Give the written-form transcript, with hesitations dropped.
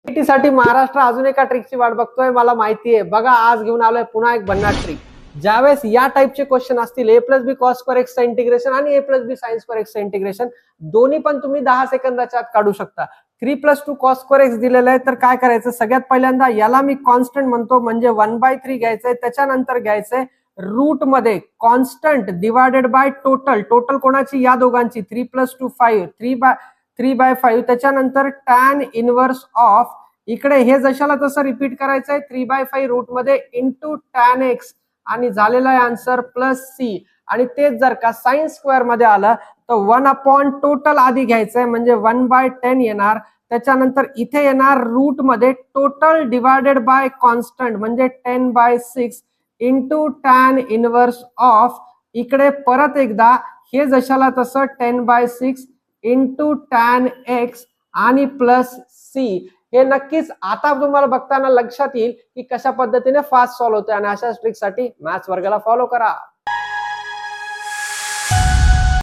साठी महाराष्ट्र अजून एका ट्रिकची वाट बघतोय, मला माहिती आहे. बघा, आज घेऊन आलोय पुन्हा एक भन्नाट ट्रिक. ज्यावेळेस या टाइपचे क्वेश्चन असतील, ए प्लस बी कॉस स्क्वेअर एक्सचं इंटिग्रेशन आणि ए प्लस बी साइन स्क्वेअर एक्सचं इंटिग्रेशन, दोन्ही पण तुम्ही 10 सेकंदाच्या आत काढू शकता. 3 + 2 कॉस स्क्वेअर एक्स दिलेलं आहे, तर काय करायचं, सगळ्यात पहिल्यांदा याला मी कॉन्स्टंट म्हणतो, म्हणजे 1/3 घ्यायचंय. त्याच्यानंतर घ्यायचंय रूट मध्ये constant divided by total. Total कोणाची, या दोघांची. 3 + 2 5, 3/5. त्याच्यानंतर टॅन इनवर्स ऑफ, इकडे हे जशाला तसं रिपीट करायचंय, 3/5 रूट मध्ये इंटू टॅन एक्स, आणि झालेला आहे आन्सर +c. आणि तेच जर का साइन स्क्वेअर मध्ये आलं तर 1 टोटल आधी घ्यायचंय, म्हणजे 1/10 येणार. त्याच्यानंतर इथे येणार रूट मध्ये टोटल डिवायडेड बाय कॉन्स्टंट, म्हणजे 10/6 इंटू टॅन इनवर्स ऑफ. इकडे परत एकदा हे जशाला तसं 10/6 इंटू टॅन एक्स आणि +c. हे नक्कीच आता तुम्हाला बघताना लक्षात येईल की कशा पद्धतीने फास्ट सॉल्व्ह होते. आणि अशाच ट्रिकसाठी मॅथ्स वर्गाला फॉलो करा.